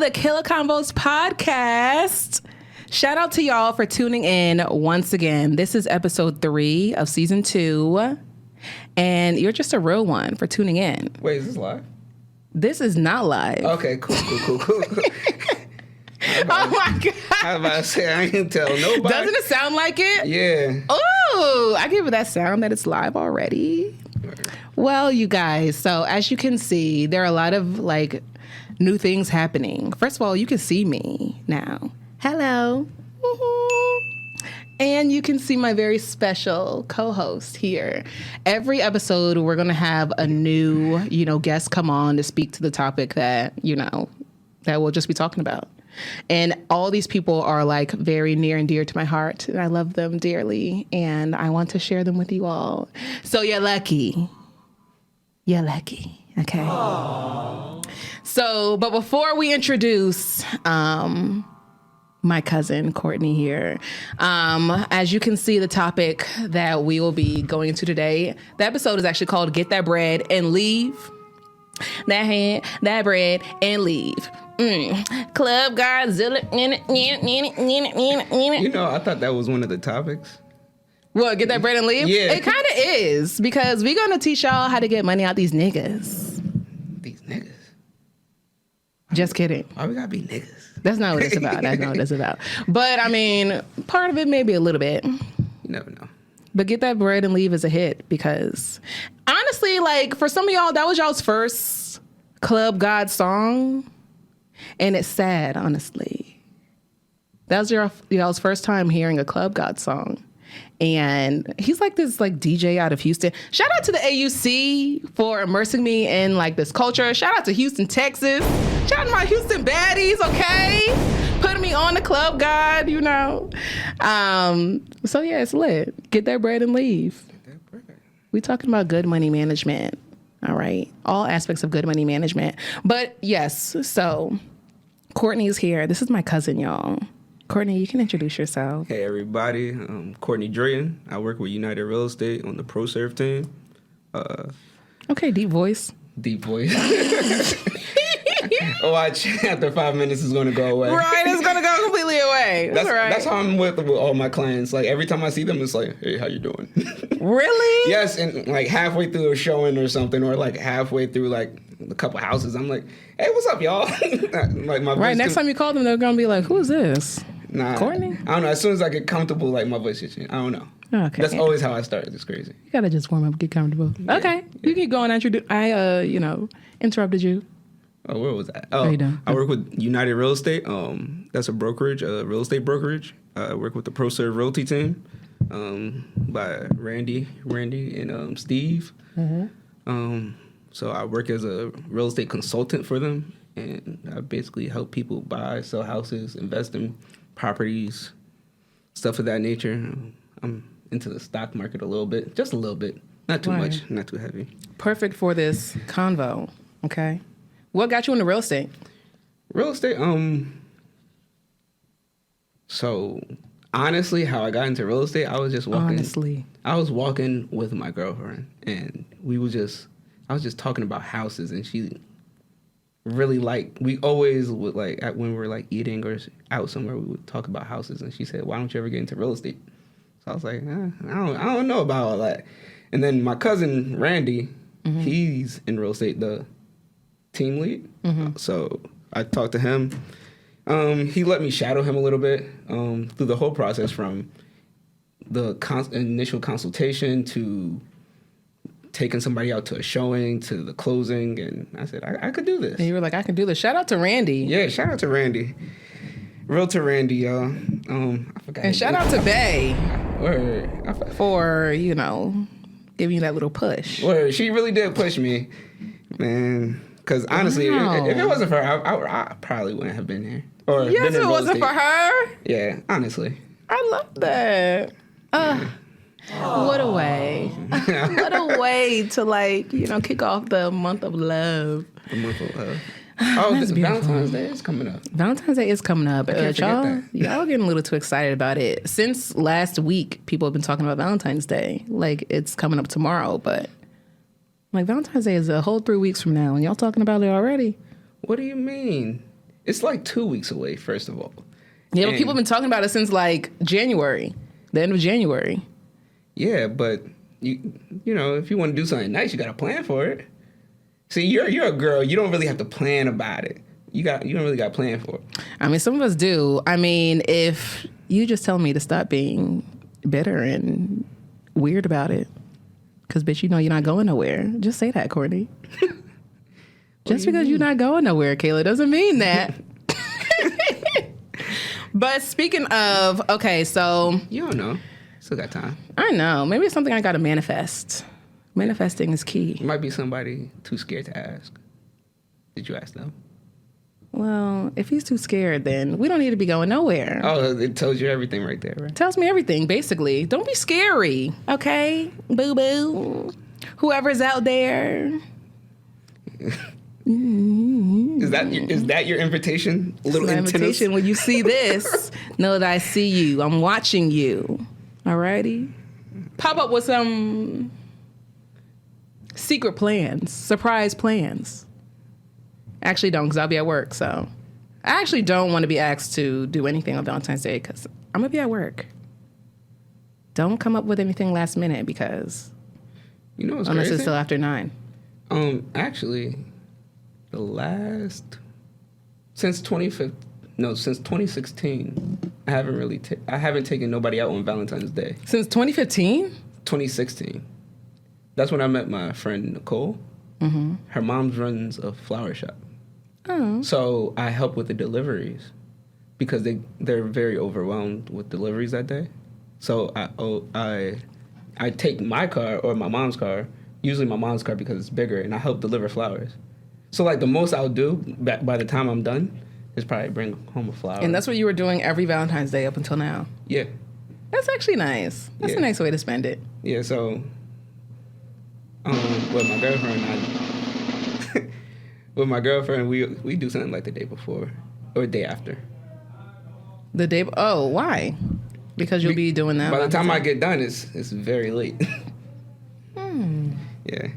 the Killa Konvos podcast. Shout out to y'all for tuning in once again. This is episode 3 of season 2. And you're just a real one for tuning in. Wait, is this live? This is not live. Okay, cool. Oh my God. I was about to say, I ain't tell nobody. Doesn't it sound like it? Yeah. Oh, I give it that sound that it's live already. Well, you guys, so as you can see, there are a lot of new things happening. First of all, you can see me now. Hello. And you can see my very special co-host here. Every episode, we're going to have a new, guest come on to speak to the topic that we'll just be talking about. And all these people are very near and dear to my heart. And I love them dearly. And I want to share them with you all. So you're lucky. You're lucky. Okay. Aww. So, but before we introduce my cousin Courtney here, as you can see, the topic that we will be going into today, the episode is actually called "Get That Bread and Leave." That bread and leave. Club Godzilla. I thought that was one of the topics. What, get that bread and leave? Yeah. It kind of is, because we're going to teach y'all how to get money out these niggas. These niggas? Just kidding. Why we gotta be niggas? That's not what it's about. That's not what it's about. But, part of it maybe a little bit. You never know. But get that bread and leave is a hit, because honestly, for some of y'all, that was y'all's first Club God song. And it's sad, honestly. That was y'all's first time hearing a Club God song. And he's this DJ out of Houston. Shout out to the AUC for immersing me in this culture. Shout out to Houston, Texas. Shout out to my Houston baddies, okay? Putting me on the Club God, So yeah, it's lit. Get that bread and leave. Get that bread. We talking about good money management. All right. All aspects of good money management. But yes, so Courtney's here. This is my cousin, y'all. Courtney, you can introduce yourself. Hey, everybody. I'm Courtney Drayton. I work with United Real Estate on the ProServe team. Okay, deep voice. Deep voice. Watch, after 5 minutes, it's going to go away. Right, it's going to go completely away. That's right. That's how I'm with all my clients. Every time I see them, it's hey, how you doing? Really? Yes, and halfway through a showing or something, or halfway through a couple houses, I'm hey, what's up, y'all? My right, next time you call them, they're going to be who's this? Nah. Courtney? I don't know. As soon as I get comfortable, my voice gets changed. I don't know. Okay. That's always how I start. It's crazy. You got to just warm up, get comfortable. Yeah. Okay. Yeah. You keep going. I interrupted you. Oh, where was that? Oh, I work with United Real Estate. That's a brokerage, a real estate brokerage. I work with the ProServe Realty team by Randy, and Steve. Mm-hmm. So I work as a real estate consultant for them, and I basically help people buy, sell houses, invest in properties, stuff of that nature. I'm into the stock market a little bit, just a little bit, not too much, not too heavy. Perfect for this convo. Okay. What got you into real estate? Real estate, so honestly, how I got into real estate, I was just walking. Honestly. I was walking with my girlfriend, and I was just talking about houses, and she really we always would when we were eating or out somewhere, we would talk about houses, and she said, why don't you ever get into real estate? So I was I don't know about all that. And then my cousin, Randy, mm-hmm. he's in real estate, the team lead. Mm-hmm. So I talked to him. He let me shadow him a little bit through the whole process, from the initial consultation to taking somebody out to a showing to the closing. And I said, I could do this. And you were I could do this. Shout out to Randy. Yeah, shout out to Randy. Realtor Randy, y'all. I forgot. And shout out to Bay. Word. For, giving you that little push. Word. She really did push me, man. Because honestly, if it wasn't for her, I probably wouldn't have been here. Or yes, it wasn't for her. Yeah, honestly. I love that. What a way. What a way to kick off the month of love. The month of love. Oh, Valentine's Day is coming up. Valentine's Day is coming up. Y'all getting a little too excited about it. Since last week, people have been talking about Valentine's Day. It's coming up tomorrow, but Valentine's Day is a whole 3 weeks from now, and y'all talking about it already. What do you mean? It's like 2 weeks away, first of all. Yeah, but people have been talking about it since like January, the end of January. Yeah, but you know, if you want to do something nice, you got to plan for it. See, you're a girl. You don't really have to plan about it. You don't really got to plan for it. I mean, some of us do. I mean, if you just tell me to stop being bitter and weird about it, because bitch, you know you're not going nowhere. Just say that, Courtney. Just because you're not going nowhere, Kayla, doesn't mean that. But speaking of, okay, so You don't know. Still got time. I know. Maybe it's something I got to manifest. Manifesting is key. It might be somebody too scared to ask. Did you ask them? Well, if he's too scared, then we don't need to be going nowhere. Oh, it tells you everything right there, right? Tells me everything, basically. Don't be scary, okay? Boo-boo. Whoever's out there. Is that your invitation? A little My invitation. When you see this, know that I see you. I'm watching you. Alrighty? Pop up with some secret plans, surprise plans. Actually don't, because I'll be at work, so. I actually don't want to be asked to do anything on Valentine's Day, because I'm going to be at work. Don't come up with anything last minute, because You know what's unless crazy? it's still after 9. Actually, since 2016, I haven't taken nobody out on Valentine's Day. Since 2015? 2016. That's when I met my friend Nicole. Mm-hmm. Her mom runs a flower shop. Oh. So I help with the deliveries because they're very overwhelmed with deliveries that day. So I take my car or my mom's car, usually my mom's car because it's bigger, and I help deliver flowers. So like the most I'll do by the time I'm done is probably bring home a flower. And that's what you were doing every Valentine's Day up until now. Yeah. That's actually nice. That's a nice way to spend it. Yeah, so with my girlfriend, we do something like the day before or the day after. The day, oh, why? Because you'll be doing that. By the time I get done, it's very late. Yeah.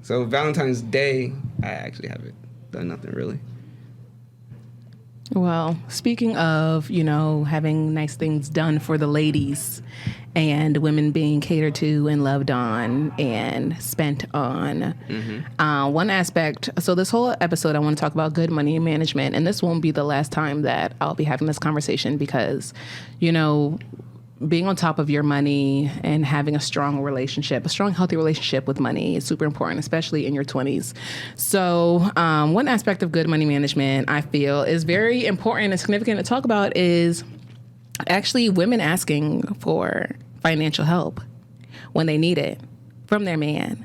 So Valentine's Day, I actually haven't done nothing really. Well, speaking of, having nice things done for the ladies and women being catered to and loved on and spent on, one aspect, so this whole episode I want to talk about good money management, and this won't be the last time that I'll be having this conversation because, being on top of your money and having a strong healthy relationship with money is super important, especially in your 20s. So one aspect of good money management I feel is very important and significant to talk about is actually women asking for financial help when they need it from their man.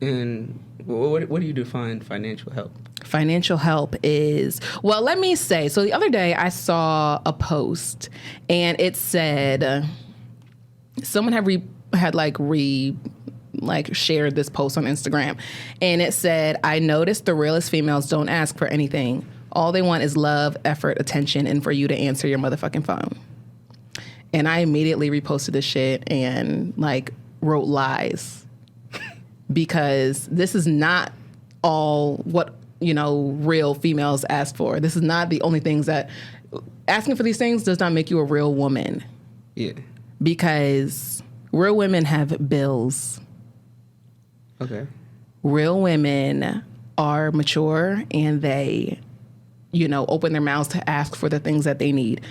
And what do you define financial help? Financial help is, well, let me say, so the other day I saw a post and it said, someone had shared this post on Instagram, and it said, I noticed the realest females don't ask for anything. All they want is love, effort, attention, and for you to answer your motherfucking phone. And I immediately reposted this shit and wrote lies because this is not all what real females ask for. This is not the only things that asking for these things does not make you a real woman. Yeah. Because real women have bills. Okay. Real women are mature and they, open their mouths to ask for the things that they need,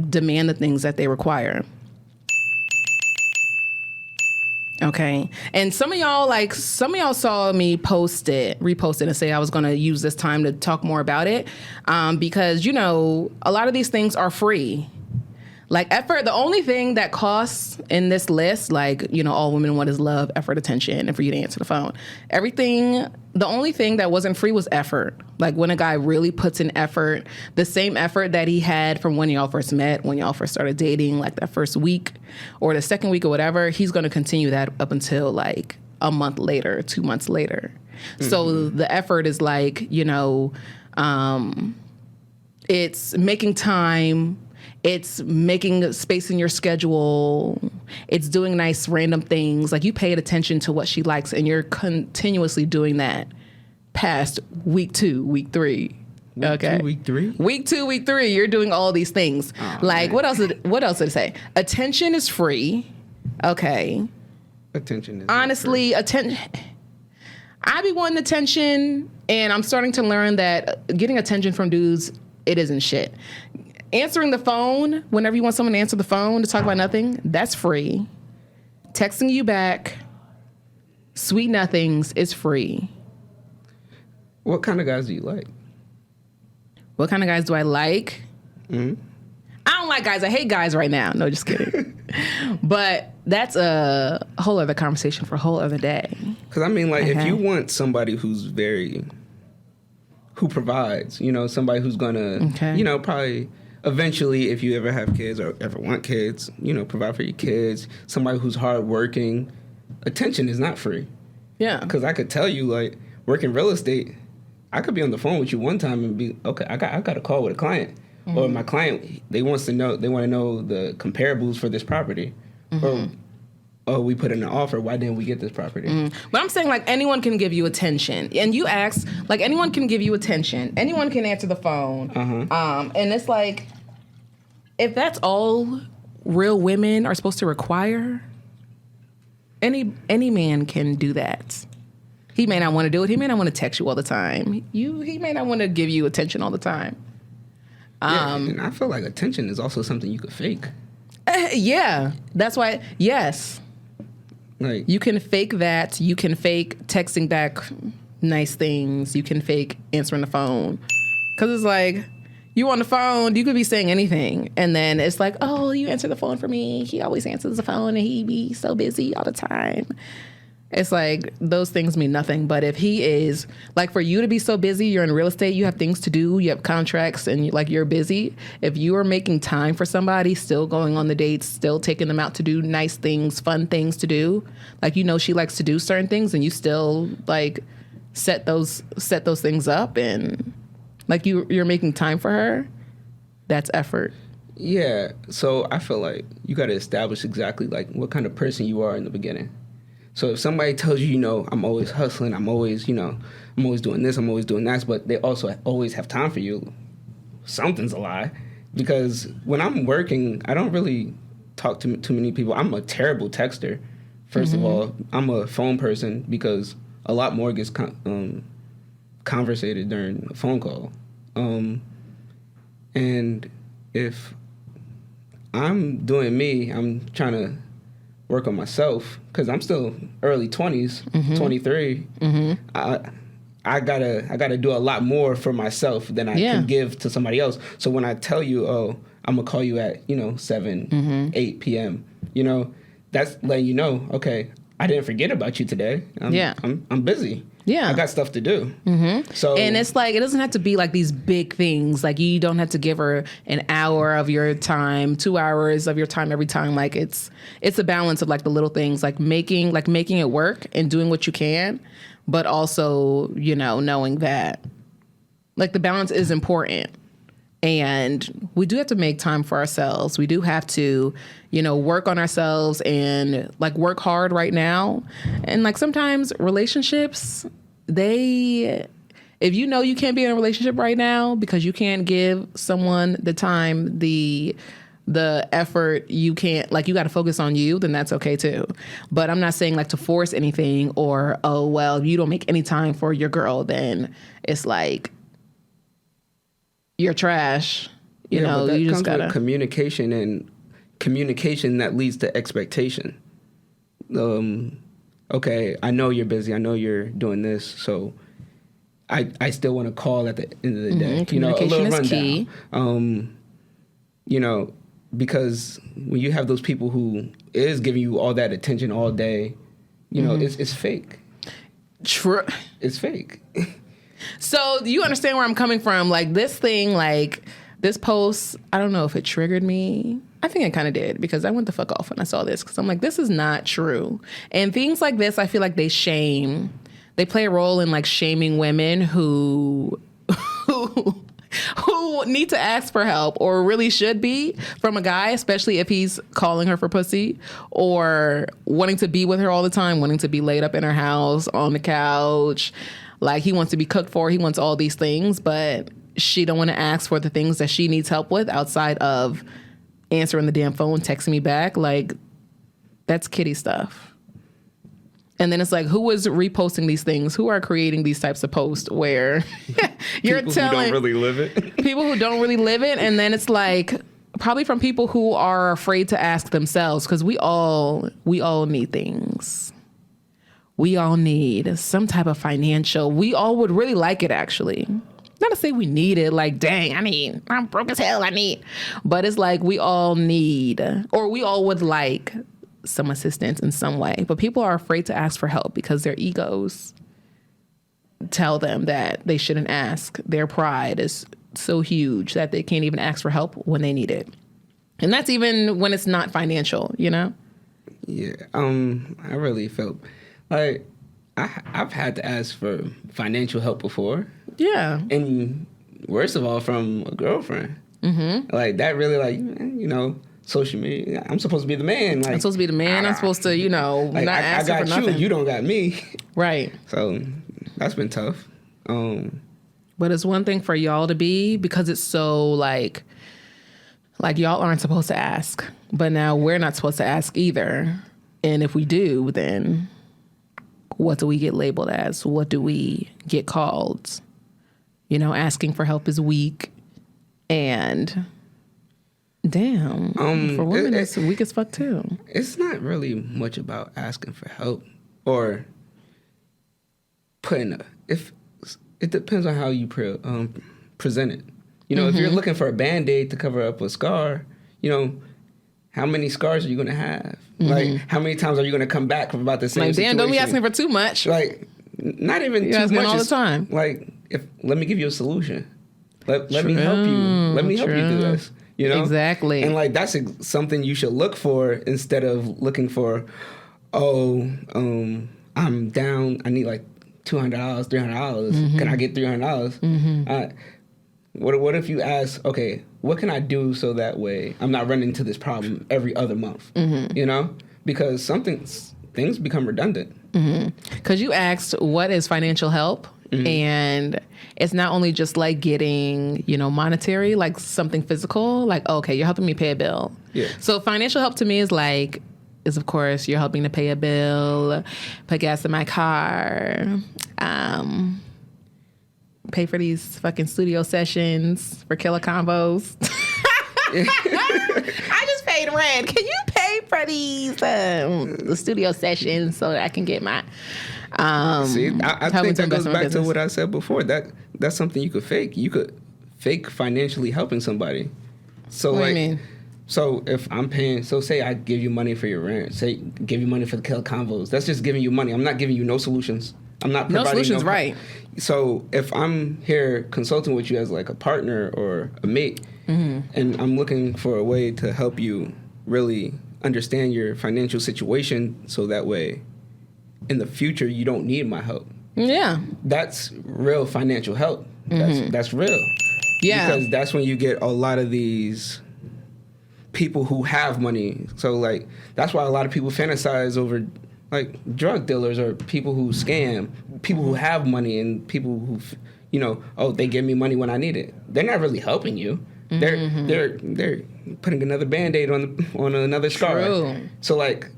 demand the things that they require. Okay. And some of y'all saw me repost it and say I was going to use this time to talk more about it. Because, a lot of these things are free. Like effort, the only thing that costs in this list, all women want is love, effort, attention, and for you to answer the phone. The only thing that wasn't free was effort. Like when a guy really puts in effort, the same effort that he had from when y'all first met, when y'all first started dating, like that first week or the second week or whatever, he's going to continue that up until a month later, 2 months later. Mm-hmm. So the effort is it's making time. It's making space in your schedule. It's doing nice random things. Like you paid attention to what she likes and you're continuously doing that past week 2, week 3, Week 2, week 3? Week 2, week 3, you're doing all these things. Oh, like, man. what else did it say? Attention is free. Okay. Attention is honestly, attention. I be wanting attention, and I'm starting to learn that getting attention from dudes, it isn't shit. Answering the phone whenever you want someone to answer the phone to talk about nothing, that's free. Texting you back, sweet nothings, is free. What kind of guys do you like? What kind of guys do I like? Mm-hmm. I don't like guys. I hate guys right now. No, just kidding. But that's a whole other conversation for a whole other day. Because, I mean, like, if you want somebody who provides, you know, somebody who's going to, you know, probably eventually, if you ever have kids or ever want kids, you know, provide for your kids, somebody who's hardworking, attention is not free. Yeah. Because I could tell you, like, working real estate, I could be on the phone with you one time and be, okay, I got a call with a client. Mm-hmm. Or my client, they want to know the comparables for this property. Mm-hmm. Or we put in an offer, why didn't we get this property? Mm. But I'm saying, like, anyone can give you attention. And you ask, like, anyone can give you attention. Anyone can answer the phone. Uh-huh. And it's like, if that's all real women are supposed to require, any man can do that. He may not want to do it. He may not want to text you all the time. He may not want to give you attention all the time. Yeah, and I feel like attention is also something you could fake. Yeah, that's why. Yes, like you can fake that. You can fake texting back nice things. You can fake answering the phone, because it's like you on the phone. You could be saying anything, and then it's like, oh, you answer the phone for me. He always answers the phone, and he be so busy all the time. It's like those things mean nothing. But if he is, like, for you to be so busy, you're in real estate, you have things to do, you have contracts, and you're busy. If you are making time for somebody, still going on the dates, still taking them out to do nice things, fun things to do, like, you know, she likes to do certain things, and you still, like, set those things up, and like you're making time for her, that's effort. Yeah. So I feel like you got to establish exactly like what kind of person you are in the beginning. So if somebody tells you, you know, I'm always hustling, I'm always doing this, I'm always doing that, but they also always have time for you, something's a lie. Because when I'm working, I don't really talk to too many people. I'm a terrible texter, first of all. I'm a phone person because a lot more gets conversated during a phone call. And if I'm doing me, I'm trying to work on myself because I'm still early 20s, 23. I gotta do a lot more for myself than I can give to somebody else. So when I tell you, oh, I'm gonna call you at 7, 8 p.m. That's letting you know, okay, I didn't forget about you today. I'm busy. Yeah, I got stuff to do. So, and it's like, it doesn't have to be like these big things. Like, you don't have to give her an hour of your time, 2 hours of your time every time. Like, it's a balance of like the little things, like making it work and doing what you can, but also, knowing that like the balance is important. And we do have to make time for ourselves. We do have to, work on ourselves and like work hard right now. And like sometimes relationships, if you can't be in a relationship right now because you can't give someone the time, the effort, you can't, like, you got to focus on you, then that's okay too. But I'm not saying like to force anything or, oh, well, if you don't make any time for your girl, then it's like, you're trash. You just gotta with communication, and communication that leads to expectation. Okay, I know you're busy. I know you're doing this, so I still want to call at the end of the day. Communication a little is key. Because when you have those people who is giving you all that attention all day, it's fake. True. It's fake. So do you understand where I'm coming from? Like, this thing, like this post, I don't know if it triggered me. I think it kind of did, because I went the fuck off when I saw this, because I'm like, this is not true. And things like this, I feel like they play a role in like shaming women who need to ask for help, or really should be, from a guy, especially if he's calling her for pussy or wanting to be with her all the time, wanting to be laid up in her house on the couch. Like, he wants to be cooked for, he wants all these things, but she don't want to ask for the things that she needs help with outside of answering the damn phone, texting me back. Like, that's kitty stuff. And then it's like, who is reposting these things? Who are creating these types of posts where you're people telling who don't really live it? People who don't really live it. And then it's like, probably from people who are afraid to ask themselves, because we all need things. We all need some type of financial. We all would really like it, actually. Not to say we need it, like, dang, I'm broke as hell, But it's like we all need, or we all would like some assistance in some way. But people are afraid to ask for help because their egos tell them that they shouldn't ask. Their pride is so huge that they can't even ask for help when they need it. And that's even when it's not financial, you know? Yeah. I really felt like I've had to ask for financial help before. Yeah. And worst of all, from a girlfriend. Mm-hmm. Like, that really, like, you know, social media. I'm supposed to be the man. Like, I'm supposed to be the man. I'm supposed to, you know, like, not ask for nothing. I got you don't got me. Right. So that's been tough. But it's one thing for y'all to be, because it's so, like y'all aren't supposed to ask. But now we're not supposed to ask either. And if we do, then what do we get labeled as? What do we get called? You know, asking for help is weak. And damn, for women, it's weak as fuck too. It's not really much about asking for help or putting if it depends on how you present it. You know, if you're looking for a Band-Aid to cover up a scar, you know, how many scars are you going to have? Like, how many times are you going to come back about the same situation? Damn, don't be asking for too much. Like, not even too much. All the time. Like, let me give you a solution. Let me help you. Let me help you do this. You know? Exactly. And, like, that's something you should look for instead of looking for, I'm down. I need, like, $200, $300. Can I get $300? What if you ask, okay, what can I do so that way I'm not running into this problem every other month? You know? Because things become redundant. Because you asked, what is financial help? And it's not only just like getting, you know, monetary, like something physical, like, okay, you're helping me pay a bill. Yeah. So financial help to me is of course, you're helping to pay a bill, put gas in my car, pay for these fucking studio sessions for Killa Konvos. I just paid rent. Can you pay for these the studio sessions so that I can get my See, I think that goes back to what I said before. That's something you could fake. You could fake financially helping somebody. So what do you mean? So if I'm paying, so say I give you money for your rent, say give you money for the Killa Konvos. That's just giving you money. I'm not giving you no solutions. I'm not providing no solutions, right? So if I'm here consulting with you as like a partner or a mate, and I'm looking for a way to help you really understand your financial situation, so that way, in the future, you don't need my help. Yeah, that's real financial help. That's real. Yeah, because that's when you get a lot of these people who have money. So like that's why a lot of people fantasize over like drug dealers or people who scam, people who have money and people who, you know, they give me money when I need it. They're not really helping you. They're putting another Band-Aid on another scar. True. So like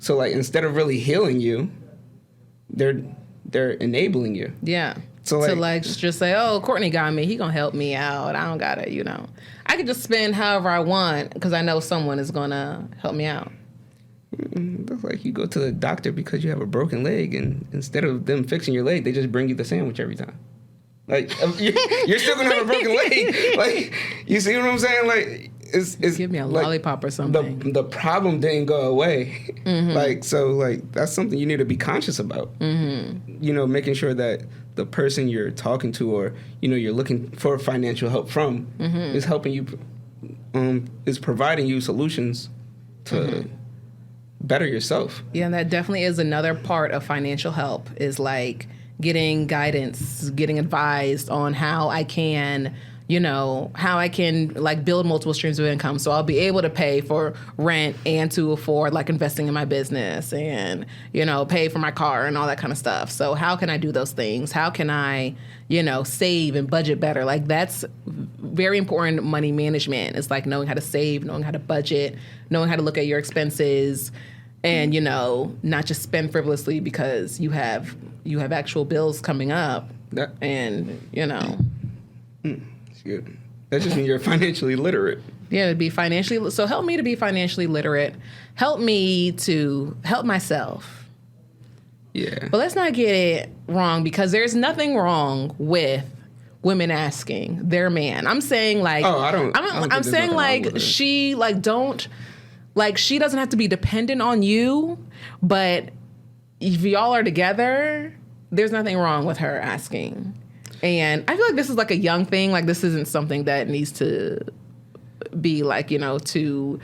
instead of really healing you, they're enabling you. Yeah. So to like just say, Courtney got me. He gonna help me out. I don't gotta, you know. I can just spend however I want because I know someone is gonna help me out. That's like you go to the doctor because you have a broken leg, and instead of them fixing your leg, they just bring you the sandwich every time. Like you're still gonna have a broken leg. Like you see what I'm saying? Like it's give me a lollipop or something. The problem didn't go away. Like so like that's something you need to be conscious about. You know, making sure that the person you're talking to or you know you're looking for financial help from is helping you, is providing you solutions to better yourself. Yeah, and that definitely is another part of financial help is like getting guidance, getting advised on how I can, how I can like build multiple streams of income. So I'll be able to pay for rent and to afford like investing in my business and, pay for my car and all that kind of stuff. So how can I do those things? How can I, save and budget better? Like that's very important money management. It's like knowing how to save, knowing how to budget, knowing how to look at your expenses and, not just spend frivolously because you have actual bills coming up. Good. That just means you're financially literate. Yeah, to be financially. So help me to be financially literate. Help me to help myself. Yeah. But let's not get it wrong because there's nothing wrong with women asking their man. I'm saying like. Oh, I don't. I'm saying like she like don't like she doesn't have to be dependent on you, but if y'all are together, there's nothing wrong with her asking. And I feel like this is like a young thing. Like this isn't something that needs to be like, to,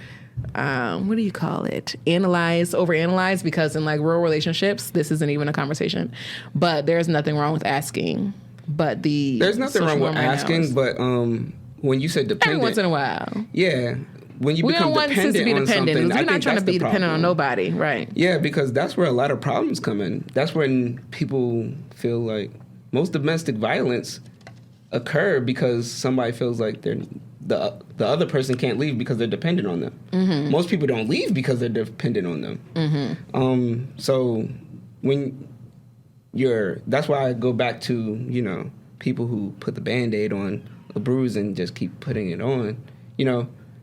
what do you call it? Overanalyze, because in like real relationships, this isn't even a conversation. But there's nothing wrong with asking. But there's nothing wrong with asking. But when you said dependent, every once in a while, yeah. When you become dependent on something, we're not trying to be dependent on nobody, right? Yeah, because that's where a lot of problems come in. That's when people feel like. Most domestic violence occur because somebody feels like the other person can't leave because they're dependent on them. Mm-hmm. Most people don't leave because they're dependent on them. Mm-hmm. So when that's why I go back to people who put the Band-Aid on a bruise and just keep putting it on.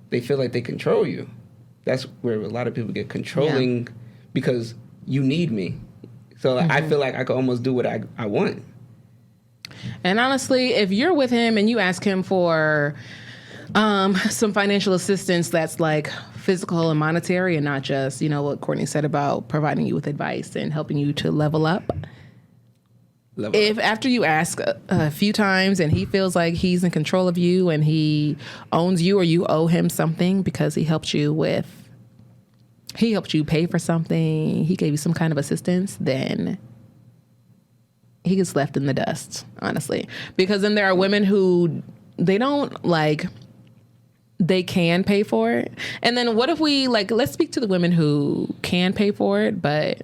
They feel like they control you. That's where a lot of people get controlling because you need me. So I feel like I could almost do what I want. And honestly, if you're with him and you ask him for some financial assistance that's like physical and monetary and not just, what Courtney said about providing you with advice and helping you to level up. If after you ask a few times and he feels like he's in control of you and he owns you or you owe him something because he helped you pay for something, he gave you some kind of assistance, then he gets left in the dust, honestly. Because then there are women who they can pay for it. And then what if we let's speak to the women who can pay for it, but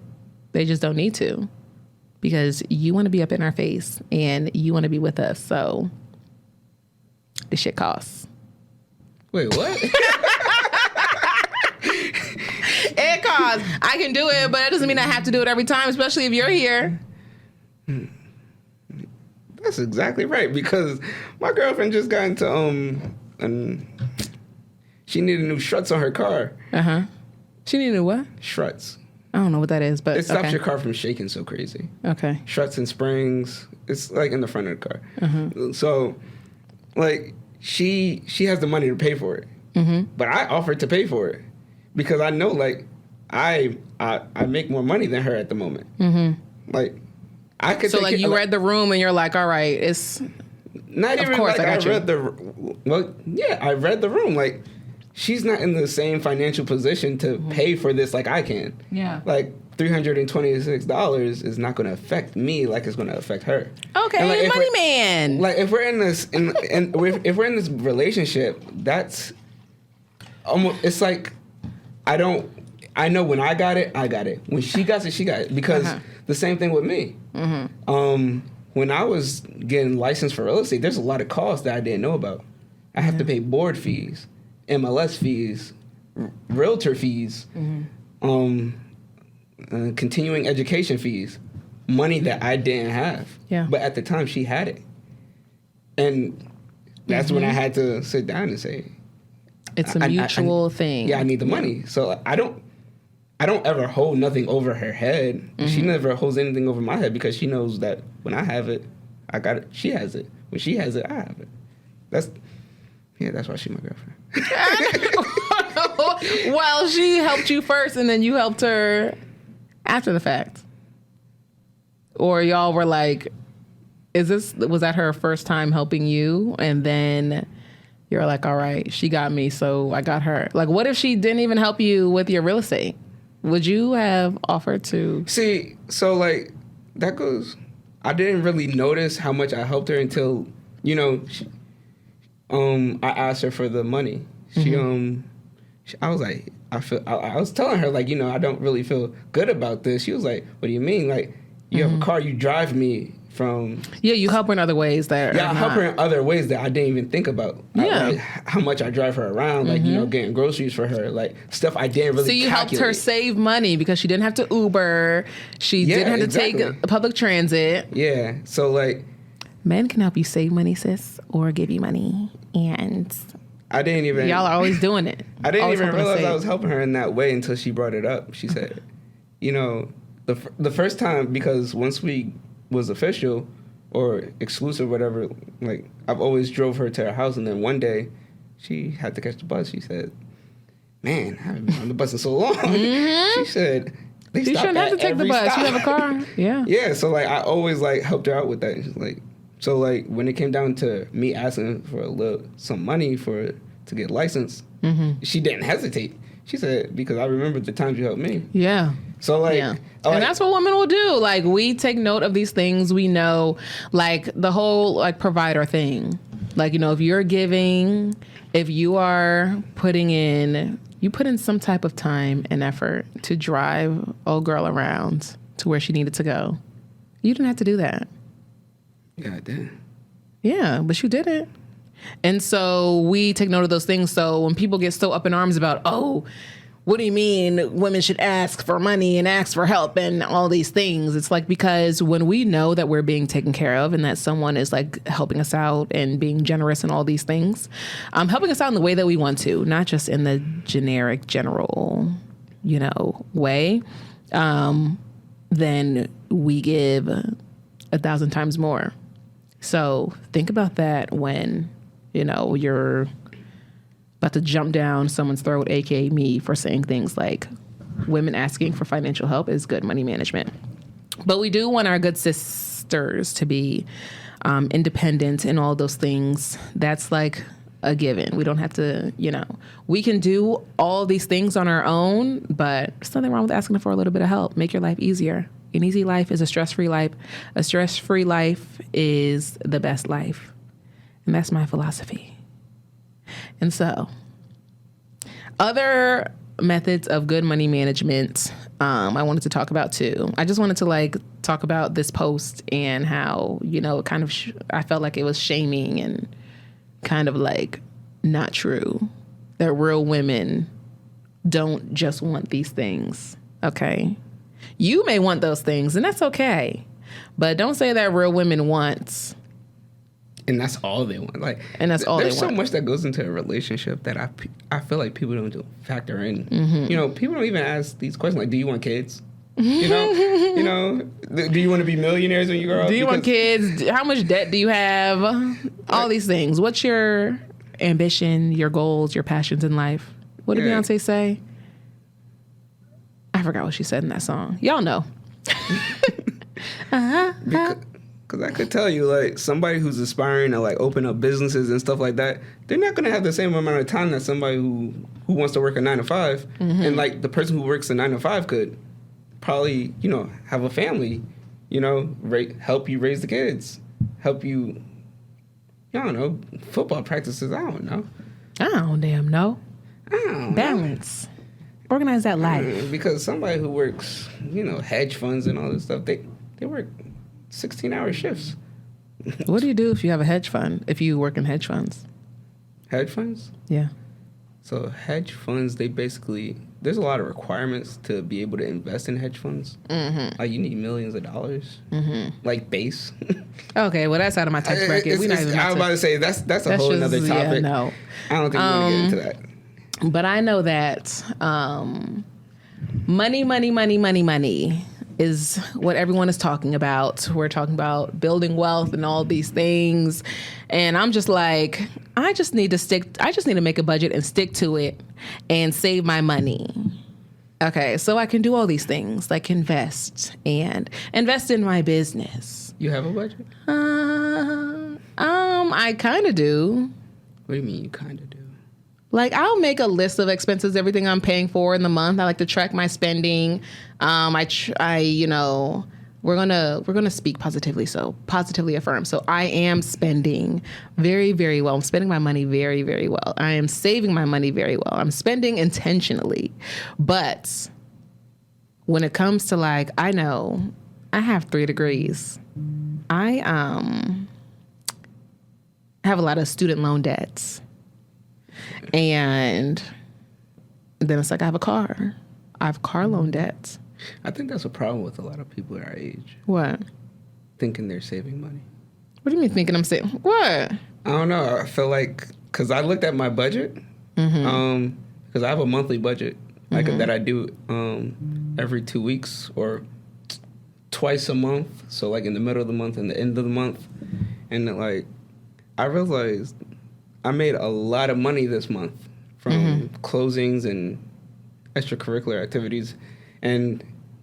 they just don't need to because you want to be up in our face and you want to be with us. So this shit costs. Wait, what? It costs. I can do it, but it doesn't mean I have to do it every time, especially if you're here. That's exactly right, because my girlfriend just got into she needed new struts on her car. She needed what? Struts. I don't know what that is, but it stops your car from shaking so crazy. Okay. Struts and springs. It's like in the front of the car. So, like she has the money to pay for it, but I offered to pay for it because I know I make more money than her at the moment. Like. I could so you read the room and you're like, all right, it's not even like I read I read the room. Like she's not in the same financial position to pay for this like I can. Yeah. Like $326 is not going to affect me like it's going to affect her. Okay, money man. Like if we're in this if we're in this relationship, that's almost it's like I know when I got it. When she got it, she got it. Because the same thing with me. When I was getting licensed for real estate, there's a lot of costs that I didn't know about. I have to pay board fees, MLS fees, realtor fees, continuing education fees, money that I didn't have. Yeah. But at the time, she had it. And that's when I had to sit down and say, it's a mutual thing. Yeah, I need the money. So I don't ever hold nothing over her head. She never holds anything over my head because she knows that when I have it, I got it. She has it. When she has it, I have it. That's why she's my girlfriend. Well, she helped you first and then you helped her after the fact. Or y'all were like, was that her first time helping you? And then you're like, all right, she got me, so I got her. Like, what if she didn't even help you with your real estate? Would you have offered to? See, so that goes. I didn't really notice how much I helped her until, I asked her for the money. She I was like, I was telling her, like, I don't really feel good about this. She was like, what do you mean? Like, you have a car, you drive me from... Yeah, you help her in other ways that I help her in other ways that I didn't even think about. Yeah. Like, how much I drive her around, like, getting groceries for her, like, stuff I didn't really calculate. So you helped her save money because she didn't have to Uber. She didn't have to take public transit. Yeah, so, like... Men can help you save money, sis, or give you money. And... I didn't even... Y'all are always doing it. I didn't even realize I was helping her in that way until she brought it up. She said, the first time, because once we was official or exclusive, whatever, like, I've always drove her to her house, and then one day she had to catch the bus. She said, man, I haven't been on the bus in so long. She said, you shouldn't have to take the bus. Stop. You have a car. Yeah. Yeah, so, like, I always, like, helped her out with that. And she's like... So, like, when it came down to me asking for some money to get licensed, she didn't hesitate. She said, because I remember the times you helped me. Yeah. So, like... Yeah. And that's what women will do. Like, we take note of these things. We know, like, the whole, like, provider thing. Like, if you're giving, if you are putting in... You put in some type of time and effort to drive old girl around to where she needed to go. You didn't have to do that. Yeah, I did. Yeah, but you did it. And so we take note of those things. So when people get so up in arms about, oh, what do you mean women should ask for money and ask for help and all these things? It's like, because when we know that we're being taken care of and that someone is like helping us out and being generous and all these things, helping us out in the way that we want to, not just in the general, way, then we give 1,000 times more. So think about that when, you're about to jump down someone's throat, aka me, for saying things like women asking for financial help is good money management. But we do want our good sisters to be independent and all those things. That's like a given. We don't have to, we can do all these things on our own, but there's nothing wrong with asking for a little bit of help. Make your life easier. An easy life is a stress-free life. A stress-free life is the best life. And that's my philosophy. And so, other methods of good money management I wanted to talk about too. I just wanted to talk about this post and how, kind of I felt like it was shaming and kind of not true. That real women don't just want these things, okay? You may want those things, and that's okay. But don't say that real women want. And that's all they want. And that's all they want. There's so much that goes into a relationship that I feel like people don't factor in. People don't even ask these questions like, do you want kids? Do you want to be millionaires when you grow up? Do you want kids? How much debt do you have? All these things. What's your ambition, your goals, your passions in life? What did Beyonce say? I forgot what she said in that song. Y'all know. Because I could tell you, somebody who's aspiring to, open up businesses and stuff like that, they're not going to have the same amount of time that somebody who wants to work a 9 to 5. And, the person who works a 9 to 5 could probably, have a family, help you raise the kids, help you, I don't know, football practices, I don't know. I don't damn know. Balance. Organize that life. Because somebody who works, hedge funds and all this stuff, they work 16-hour shifts. What do you do if you have a hedge fund, if you work in hedge funds? Hedge funds? Yeah. So hedge funds, there's a lot of requirements to be able to invest in hedge funds. You need millions of dollars, base. Okay, well, that's out of my tax bracket. I was about to say, that's a whole other topic. Yeah, no. I don't think we want to get into that. But I know that money is what everyone is talking about. We're talking about building wealth and all these things. And I'm just like, I just need to make a budget and stick to it and save my money. Okay, so I can do all these things, like invest in my business. You have a budget? I kind of do. What do you mean you kind of do? I'll make a list of expenses, everything I'm paying for in the month. I like to track my spending. I we're gonna speak positively. So positively affirm. So I am spending very, very well. I'm spending my money very, very well. I am saving my money very well. I'm spending intentionally. But when it comes to like, I know I have 3 degrees. I have a lot of student loan debts. And then it's like I have a car. I have car loan debts. I think that's a problem with a lot of people our age. What? Thinking they're saving money. What do you mean thinking I'm saving? What? I don't know. I feel like, because I looked at my budget, because I have a monthly budget like that I do every 2 weeks or twice a month. So like in the middle of the month and the end of the month. And like, I realized I made a lot of money this month from closings and extracurricular activities.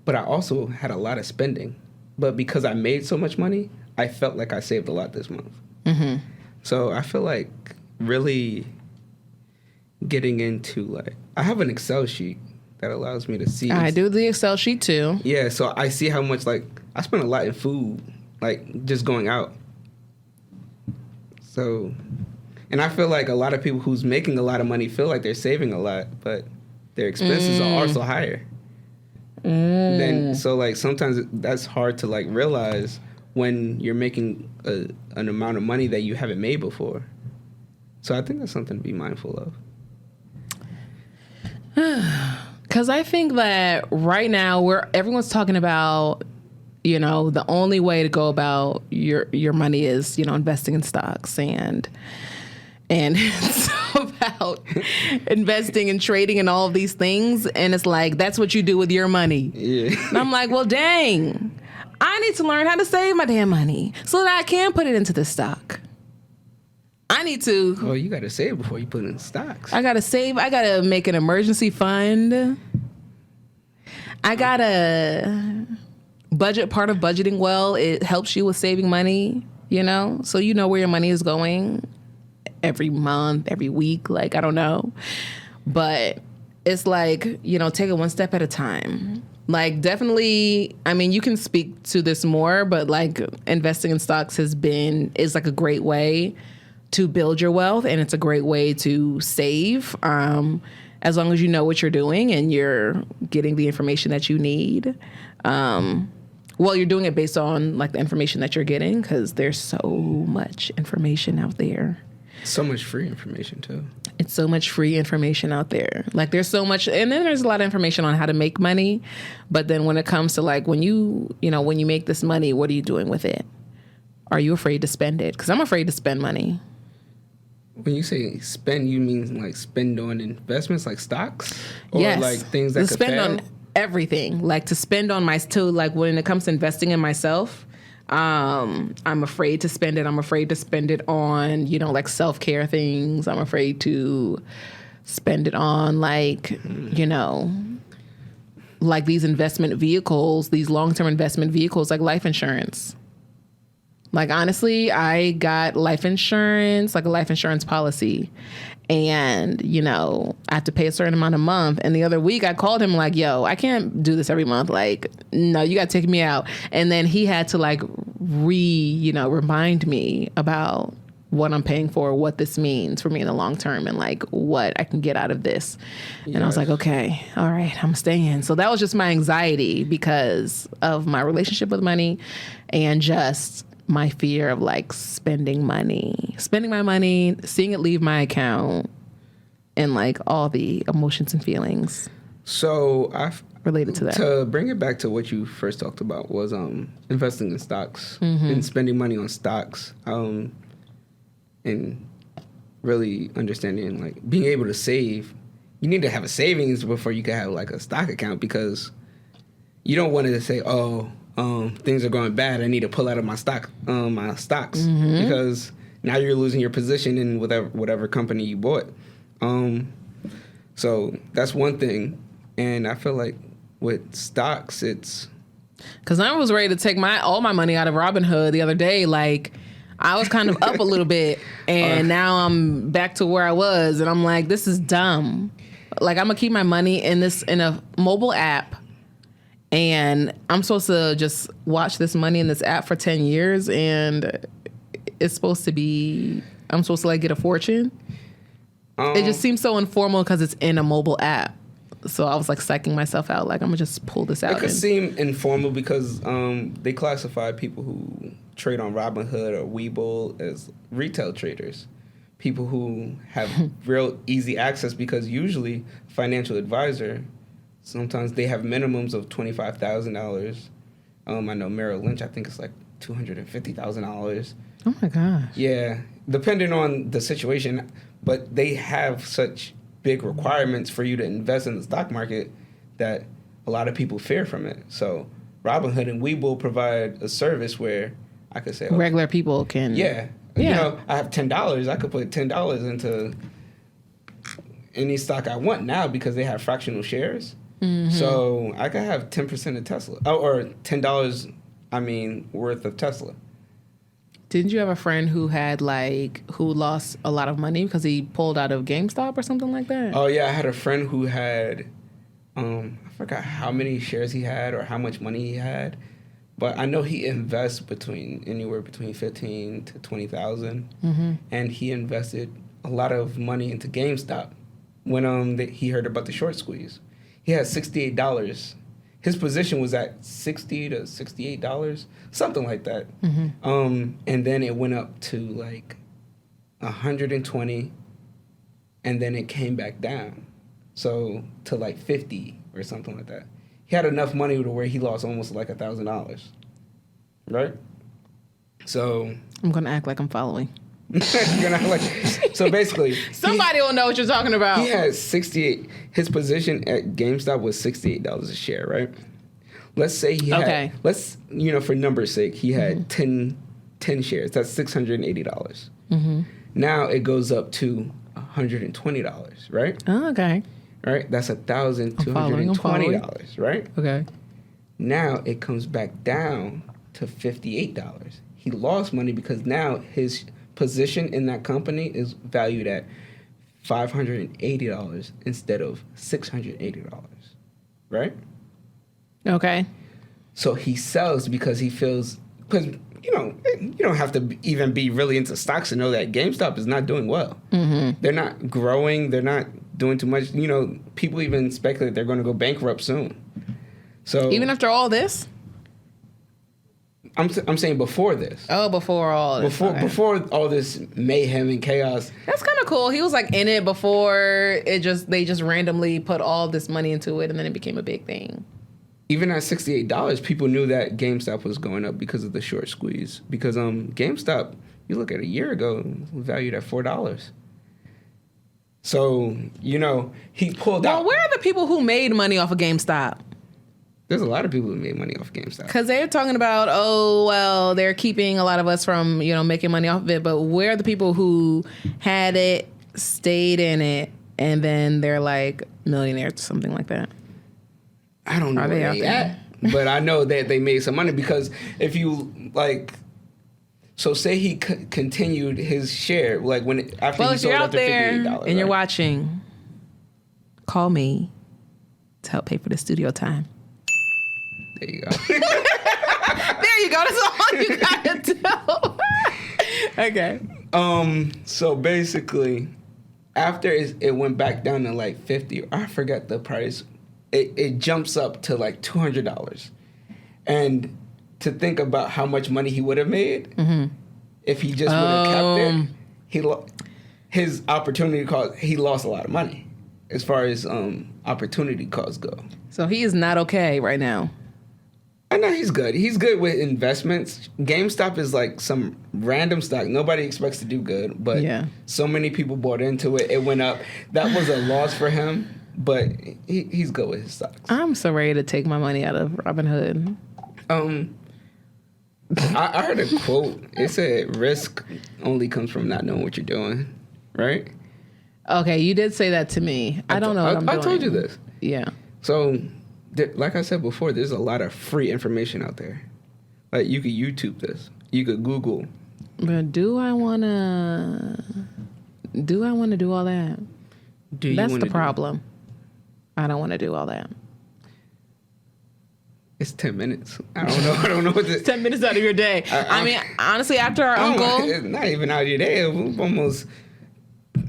But I also had a lot of spending. But because I made so much money, I felt like I saved a lot this month. So I feel like really getting into like, I have an Excel sheet that allows me to see. I do the Excel sheet too. Yeah, so I see how much, like, I spend a lot in food, like just going out. So, and I feel like a lot of people who's making a lot of money feel like they're saving a lot, but their expenses are also higher. Then, so like sometimes that's hard to like realize when you're making an amount of money that you haven't made before. So I think that's something to be mindful of. Because I think that right now everyone's talking about, you know, the only way to go about your money is, you know, investing in stocks and it's about investing and trading and all of these things. And it's like, that's what you do with your money. Yeah. And I'm like, well, dang, I need to learn how to save my damn money so that I can put it into the stock. I need to. Well, you got to save before you put in stocks. I got to save. I got to make an emergency fund. I got to budget. Part of budgeting well, it helps you with saving money, you know? So you know where your money is going every month, every week. Like, I don't know. But it's like, you know, take it one step at a time. Like, definitely, I mean, you can speak to this more, but like investing in stocks is like a great way to build your wealth, and it's a great way to save, as long as you know what you're doing and you're getting the information that you need. Well, you're doing it based on like the information that you're getting, because there's so much information out there. So much free information too. It's so much free information out there. Like, there's so much, and then there's a lot of information on how to make money. But then when it comes to like, when you make this money, what are you doing with it? Are you afraid to spend it? Because I'm afraid to spend money. When you say spend, you mean like spend on investments like stocks? Or yes. like things that could spend fail? on everything. Like, to spend on like when it comes to investing in myself, I'm afraid to spend it. I'm afraid to spend it on, you know, like self-care things. I'm afraid to spend it on like, you know, like these investment vehicles, these long-term investment vehicles like life insurance. Like, honestly, I got life insurance, like a life insurance policy. And, you know, I have to pay a certain amount a month. And the other week I called him like, yo, I can't do this every month. Like, no, you got to take me out. And then he had to like remind me about what I'm paying for, what this means for me in the long term, and like what I can get out of this. Yes. And I was like, okay, all right, I'm staying. So that was just my anxiety because of my relationship with money and just my fear of like spending my money, seeing it leave my account, and like all the emotions and feelings. So I've related to that. To bring it back to what you first talked about was investing in stocks and spending money on stocks, and really understanding like being able to save. You need to have a savings before you can have like a stock account, because you don't want to say, things are going bad, I need to pull out of my stocks, because now you're losing your position in whatever company you bought. So that's one thing. And I feel like with stocks, it's... Because I was ready to take all my money out of Robinhood the other day. Like, I was kind of up a little bit, and now I'm back to where I was, and I'm like, this is dumb. Like, I'm going to keep my money in a mobile app, And I'm supposed to just watch this money in this app for 10 years, and it's supposed to be, I'm supposed to like get a fortune. It just seems so informal because it's in a mobile app. So I was like psyching myself out, like I'm gonna just pull this out. It could seem informal because they classify people who trade on Robinhood or Webull as retail traders, people who have real easy access because usually financial advisor, sometimes they have minimums of $25,000. I know Merrill Lynch, I think it's like $250,000. Oh my gosh. Yeah, depending on the situation, but they have such big requirements for you to invest in the stock market that a lot of people fear from it. So Robinhood and Webull provide a service where I could say, regular people can. Yeah. You know, I have $10. I could put $10 into any stock I want now because they have fractional shares. Mm-hmm. So I could have 10% of Tesla. Or $10, worth of Tesla. Didn't you have a friend who had who lost a lot of money because he pulled out of GameStop or something like that? Oh yeah, I had a friend who had, I forgot how many shares he had or how much money he had, but I know he invests anywhere between 15 to 20,000, and he invested a lot of money into GameStop when he heard about the short squeeze. He had $68. His position was at $60 to $68, something like that. And then it went up to like 120, and then it came back down, so to like 50 or something like that. He had enough money to where he lost almost like $1,000, right? So I'm gonna act like I'm following. So basically, somebody will know what you're talking about. He had 68. His position at GameStop was $68 a share, right? Let's say he had. For numbers' sake, he had 10 shares. That's $680. Now it goes up to $120, right? Oh, okay. Right, that's $1,220, right? Okay. Now it comes back down to $58. He lost money because now his position in that company is valued at $580 instead of $680, right? Okay. So he sells because he feels, because you don't have to even be really into stocks to know that GameStop is not doing well. They're not growing. They're not doing too much. People even speculate they're going to go bankrupt soon. So even after all this. I'm saying before this. Oh, before all this. Before all this mayhem and chaos. That's kind of cool. He was like in it before they just randomly put all this money into it, and then it became a big thing. Even at $68, people knew that GameStop was going up because of the short squeeze. Because GameStop, you look at a year ago, was valued at $4. So, he pulled out. Well, where are the people who made money off of GameStop? There's a lot of people who made money off GameStop. Because they're talking about, they're keeping a lot of us from, making money off of it. But where are the people who had it, stayed in it, and then they're like millionaires or something like that? I don't know where they at. But I know that they made some money because if you, say he continued his share, after he sold after $58. Well, and you're watching, call me to help pay for the studio time. There you go. There you go. That's all you gotta do. Okay. So basically, after it went back down to like 50, I forgot the price. It jumps up to like $200, and to think about how much money he would have made if he just would have kept it, his opportunity cost. He lost a lot of money as far as opportunity costs go. So he is not okay right now. I know he's good. He's good with investments. GameStop is like some random stock. Nobody expects to do good, but so many people bought into it. It went up. That was a loss for him, but he's good with his stocks. I'm so ready to take my money out of Robinhood. I heard a quote. It said, risk only comes from not knowing what you're doing, right? Okay, you did say that to me. I don't know what I'm doing. I told you this. Yeah. So, like I said before, there's a lot of free information out there. Like, you could YouTube this. You could Google. But do I want to do all that? That's the problem. I don't want to do all that. It's 10 minutes. I don't know. I don't know what the 10 minutes out of your day. I mean, honestly, after our uncle, it's not even out of your day. It's almost.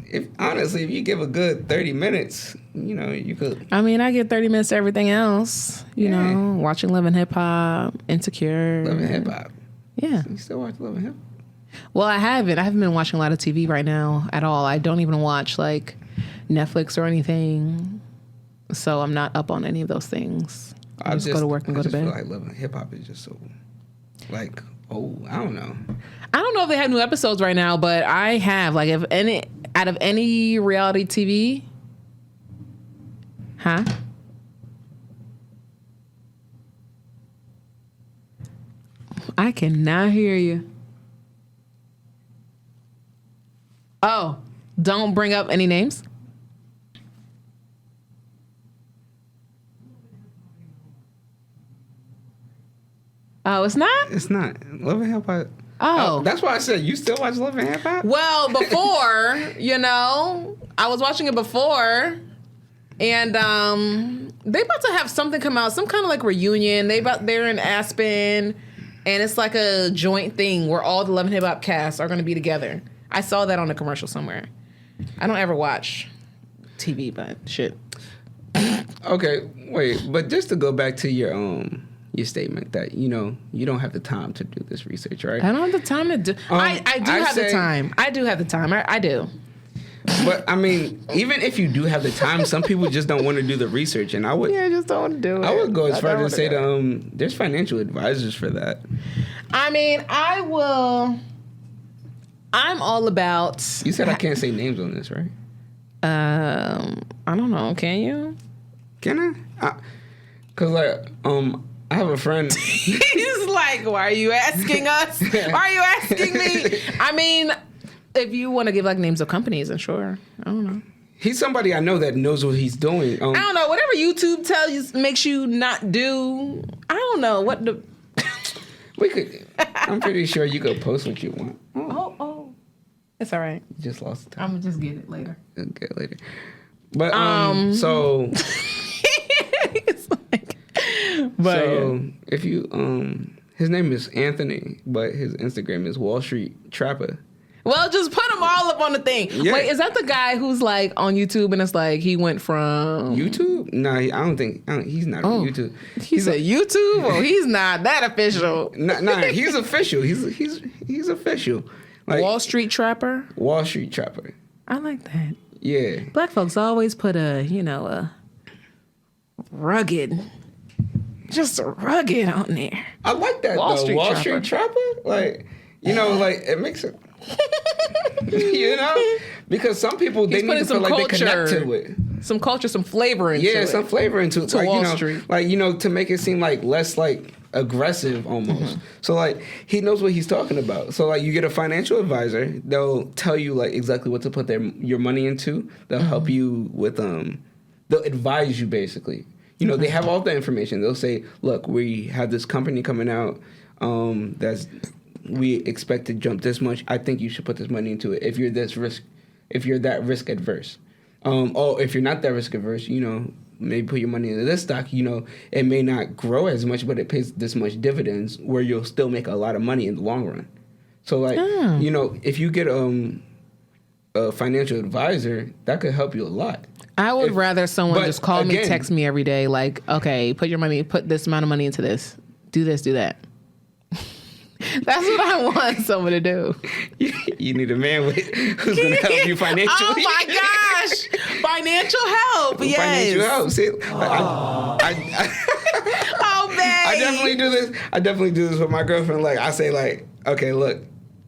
If you give a good 30 minutes, you could. I mean, I get 30 minutes to everything else. You know, watching Love and Hip Hop, Insecure. Love and Hip Hop. Yeah. You still watch Love and Hip Hop? Well, I haven't. I haven't been watching a lot of TV right now at all. I don't even watch like Netflix or anything. So I'm not up on any of those things. I just go to work and go to bed. I feel like Love and Hip Hop is just so, like, I don't know. I don't know if they have new episodes right now, but I have. Like, if any out of any reality TV, huh? I cannot hear you. Oh, don't bring up any names? Oh, it's not? It's not. Love and Hip Hop. Oh. That's why I said, you still watch Love and Hip Hop? Well, before, I was watching it before, and they about to have something come out, some kind of like reunion. They're in Aspen, and it's like a joint thing where all the Love and Hip Hop casts are going to be together. I saw that on a commercial somewhere. I don't ever watch TV, but shit. Okay, wait, but just to go back to your statement that you don't have the time to do this research, right? I don't have the time to do. I do have the time. I do have the time. I do. But I mean, even if you do have the time, some people just don't want to do the research, and I just don't want to do it. I would go as far as to say that there's financial advisors for that. I mean, I will. I'm all about. You said I can't say names on this, right? I don't know. Can you? Can I? Cause I have a friend. He's like, why are you asking us? Why are you asking me? I mean, if you want to give like names of companies, then sure. I don't know. He's somebody I know that knows what he's doing. I don't know. Whatever YouTube tells you makes you not do. I don't know what the. We could. I'm pretty sure you could post what you want. Oh, it's all right. You just lost the time. I'm gonna just get it later. Okay, later. But so. It's like, but so if you his name is Anthony, but his Instagram is Wall Street Trapper. Well, just put them all up on the thing. Yeah. Wait, is that the guy who's like on YouTube and it's like he went from YouTube? No, I don't think he's not on YouTube. He's a YouTube? Well, he's not that official. Nah, he's official. He's official. Like Wall Street Trapper? Wall Street Trapper. I like that. Yeah. Black folks always put a rugged, just a rugged on there. I like that Wall though. Street Wall Trapper. Street Trapper? Like, like it makes it because some people they need to feel like they connect to it. Some culture, some flavor into it. Yeah, some flavor into it. To like, Wall Street. Like, to make it seem like less like aggressive almost. Mm-hmm. So like he knows what he's talking about. So like you get a financial advisor, they'll tell you like exactly what to put your money into. They'll help you with they'll advise you basically. They have all the information. They'll say, look, we have this company coming out we expect to jump this much. I think you should put this money into it if you're that risk adverse. If you're not that risk adverse, maybe put your money into this stock. It may not grow as much, but it pays this much dividends where you'll still make a lot of money in the long run. So like, if you get a financial advisor, that could help you a lot. I would rather someone just call me, text me every day, like, okay, put this amount of money into this. Do this, do that. That's what I want someone to do. You need a man who's going to help you financially. Oh my gosh. Financial help. Yes. Financial help. See, oh, babe. I definitely do this with my girlfriend. Like, I say, like, okay, look,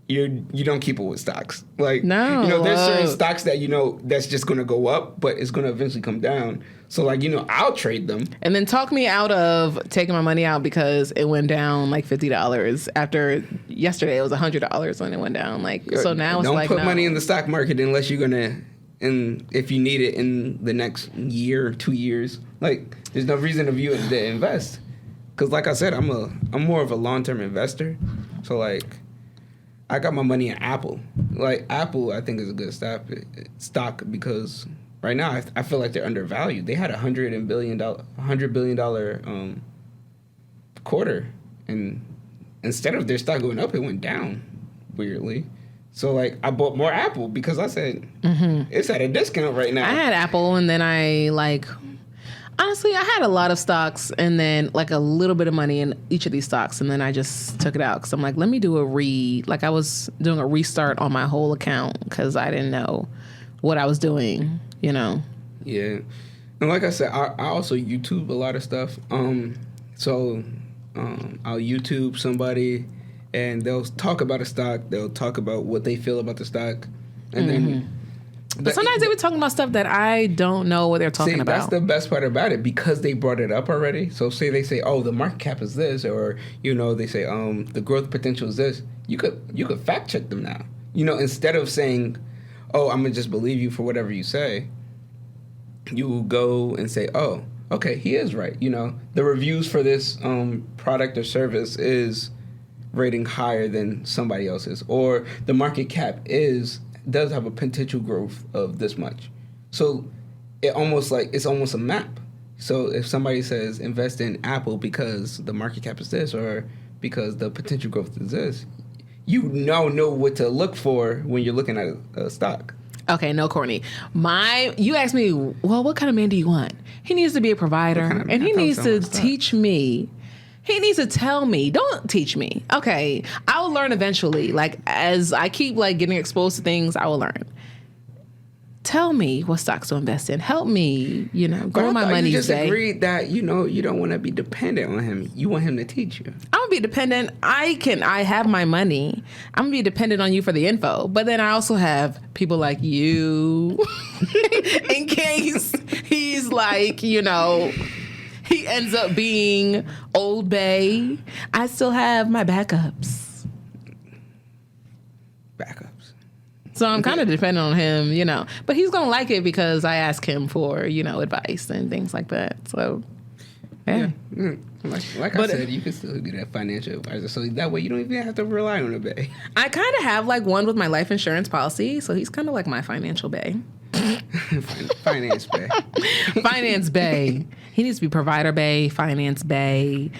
you don't keep it with stocks. Like, no, there's certain stocks that, that's just going to go up, but it's going to eventually come down. So, like, I'll trade them. And then talk me out of taking my money out because it went down like $50 after yesterday it was $100 when it went down. Like, so now it's like, don't put money in the stock market unless you're going to, and if you need it in the next year, 2 years. Like, there's no reason of you to invest. Because, like I said, I'm more of a long-term investor. So, like, I got my money in Apple. Like, Apple, I think, is a good stock because right now I feel like they're undervalued. They had $100 billion quarter, and instead of their stock going up, it went down weirdly. So like I bought more Apple because I said it's at a discount right now. I had Apple, and then I honestly, I had a lot of stocks and then like a little bit of money in each of these stocks. And then I just took it out because I'm like, let me do I was doing a restart on my whole account because I didn't know what I was doing, Yeah. And like I said, I also YouTube a lot of stuff. So I'll YouTube somebody and they'll talk about a stock. They'll talk about what they feel about the stock. And then... But sometimes they were talking about stuff that I don't know what they're talking about. That's the best part about it because they brought it up already. So say they say, oh, the market cap is this, or they say, the growth potential is this. You could fact check them now. Instead of saying, oh, I'm gonna just believe you for whatever you say. You will go and say, oh, okay, he is right. The reviews for this product or service is rating higher than somebody else's, or the market cap does have a potential growth of this much. So it's almost a map. So if somebody says invest in Apple because the market cap is this or because the potential growth is this, you now know what to look for when you're looking at a stock. Okay, no, Courtney. You asked me, well, what kind of man do you want? He needs to be a provider, and he needs to teach me. He needs to tell me. Don't teach me. Okay, I will learn eventually. Like, as I keep, getting exposed to things, I will learn. Tell me what stocks to invest in. Help me, grow my money. You just agreed that, you don't want to be dependent on him. You want him to teach you. I'm going to be dependent. I have my money. I'm going to be dependent on you for the info. But then I also have people like you in case he's he ends up being Old Bay. I still have my backups. So I'm kind of dependent on him, But he's going to like it because I ask him for, advice and things like that. So, yeah. Like I said, you can still be that financial advisor. So that way you don't even have to rely on a Bay. I kind of have one with my life insurance policy. So he's kind of like my financial Bay. Finance Bay. Finance Bay. He needs to be provider Bay, finance Bay.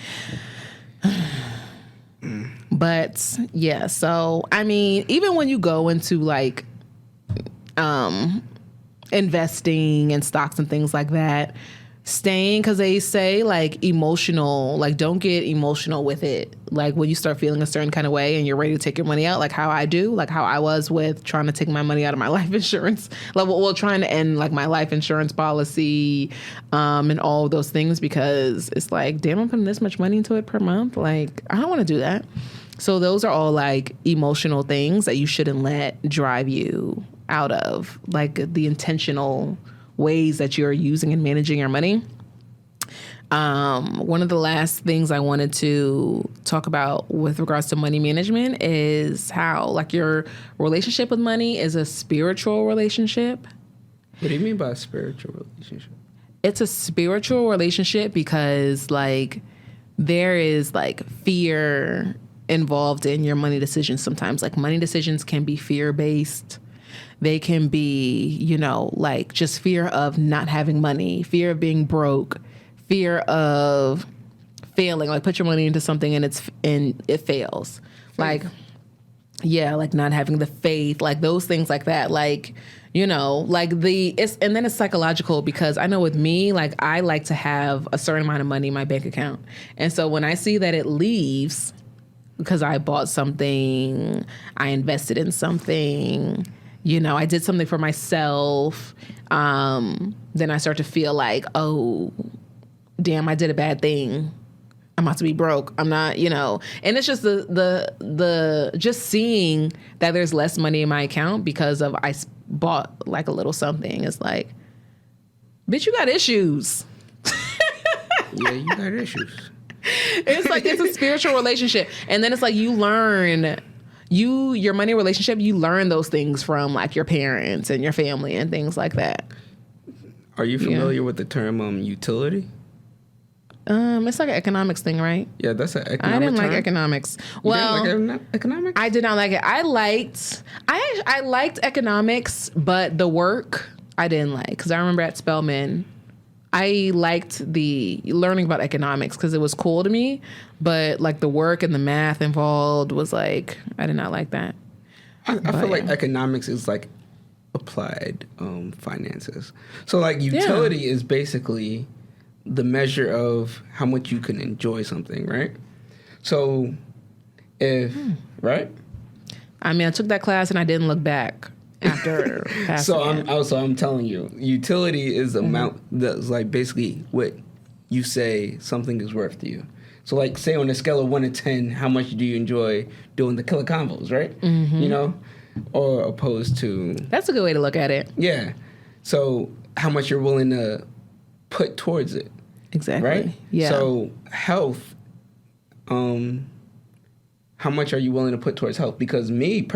But yeah, so I mean, even when you go into investing in stocks and things like that, because they say emotional, don't get emotional with it. When you start feeling a certain kind of way and you're ready to take your money out, how I do, how I was with trying to take my money out of my life insurance, trying to end my life insurance policy, and all of those things, because it's damn, I'm putting this much money into it per month. I don't want to do that. So those are all emotional things that you shouldn't let drive you out of the intentional ways that you're using and managing your money. One of the last things I wanted to talk about with regards to money management is how your relationship with money is a spiritual relationship. What do you mean by a spiritual relationship? It's a spiritual relationship because there is fear involved in your money decisions sometimes. Money decisions can be fear-based. They can be, just fear of not having money, fear of being broke, fear of failing. Put your money into something and it fails. Not having the faith, those things like that. And then it's psychological because I know with me, I like to have a certain amount of money in my bank account. And so when I see that it leaves because I bought something, I invested in something, I did something for myself, then I start to feel oh, damn, I did a bad thing. I'm about to be broke. I'm not, and it's just the just seeing that there's less money in my account because of I bought a little something. It's bitch, you got issues. Yeah, you got issues. It's a spiritual relationship. And then it's you learn your money relationship, you learn those things from your parents and your family and things like that. Are you familiar with the term utility? It's an economics thing, right? Yeah, that's an economic I didn't term. like economics. You didn't like economics? I did not like it. I liked economics, but the work I didn't like because I remember at Spelman, I liked the learning about economics because it was cool to me, but like the work and the math involved was like, I did not like that. I feel like economics is like applied finances. So like utility is basically the measure of how much you can enjoy something, right? So right? I mean, I took that class and I didn't look back after passing I'm telling you, utility is the amount that's like basically what you say something is worth to you. So like say on a scale of 1 to 10, how much do you enjoy doing the Killa Konvos, right? Mm-hmm. You know? Or opposed to... That's a good way to look at it. Yeah. So how much you're willing to put towards it. Exactly. Right? Yeah. So health, how much are you willing to put towards health? Because I've been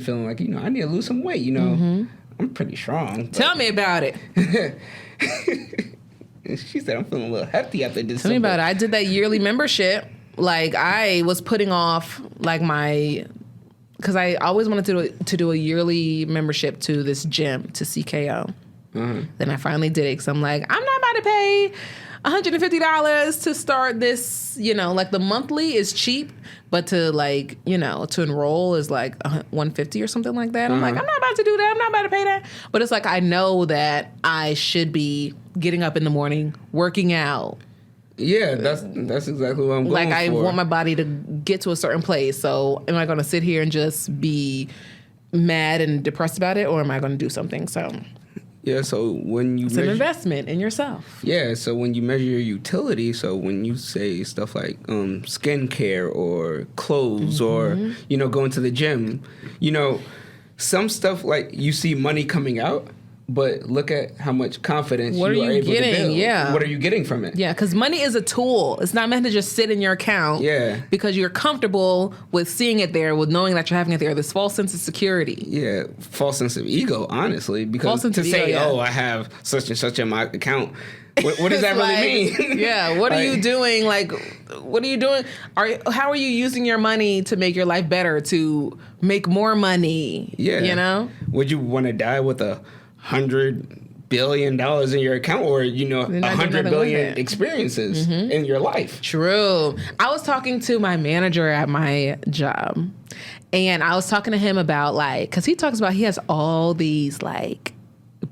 feeling like, I need to lose some weight, I'm pretty strong. Tell me about it. She said I'm feeling a little hefty after this. Tell me about it. I did that yearly membership. Like I was putting off like because I always wanted to do a yearly membership to this gym, to CKO. Mm-hmm. Then I finally did it because I'm like, I'm not about to pay $150 to start this, like the monthly is cheap, but to like, to enroll is like $150 or something like that. I'm like, I'm not about to do that. I'm not about to pay that. But it's like, I know that I should be getting up in the morning, working out. Yeah, that's exactly what I'm going for. Like I want my body to get to a certain place. So am I going to sit here and just be mad and depressed about it, or am I going to do something? So yeah, so when you it's an investment in yourself. Yeah, so when you measure your utility, so when you say stuff like skincare or clothes or going to the gym, some stuff like you see money coming out. But look at how much confidence you are able to build. Yeah. What are you getting from it? Yeah, because money is a tool. It's not meant to just sit in your account. Yeah. Because you're comfortable with seeing it there, with knowing that you're having it there. This false sense of security. Yeah, false sense of ego, honestly. Because I have such and such in my account, what does that really mean? Yeah, what are you doing? Like, what are you doing? How are you using your money to make your life better, to make more money? Yeah. Would you want to die with $100 billion in your account, or 100 billion experiences in your life? True. I was talking to my manager at my job, and I was talking to him about because he talks about he has all these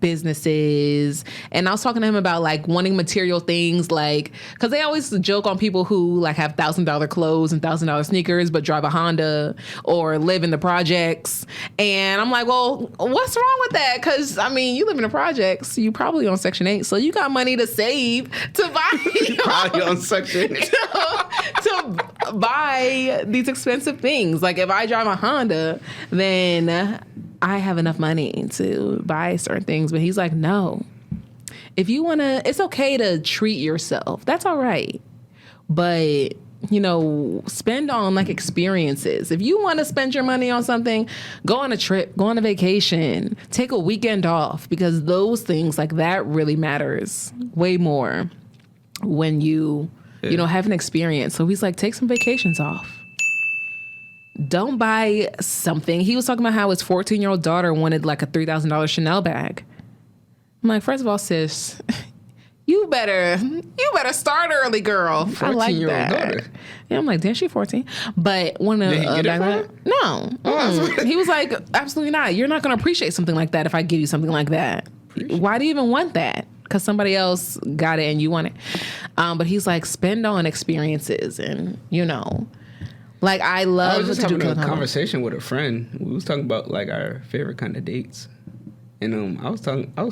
businesses, and I was talking to him about wanting material things, because they always joke on people who have $1,000 clothes and $1,000 sneakers but drive a Honda or live in the projects, and I'm like, well, what's wrong with that? Because you live in the projects, you probably on Section 8, so you got money to save to buy probably on Section 8 to buy these expensive things. Like if I drive a Honda, then I have enough money to buy certain things. But he's like, no, if you want to, it's okay to treat yourself. That's all right. But, spend on experiences. If you want to spend your money on something, go on a trip, go on a vacation, take a weekend off, because those things that really matters way more when you have an experience. So he's like, take some vacations off. Don't buy something. He was talking about how his 14-year-old daughter wanted a $3,000 Chanel bag. I'm like, first of all, sis, you better start early, girl. I like that. Daughter. Yeah, I'm like, damn, she 14. But when did he get it for her? No. He was like, absolutely not. You're not going to appreciate something like that if I give you something like that. Why do you even want that? Because somebody else got it and you want it. But he's like, spend on experiences and, I love. I was just having a conversation with a friend. We was talking about our favorite kind of dates, and I was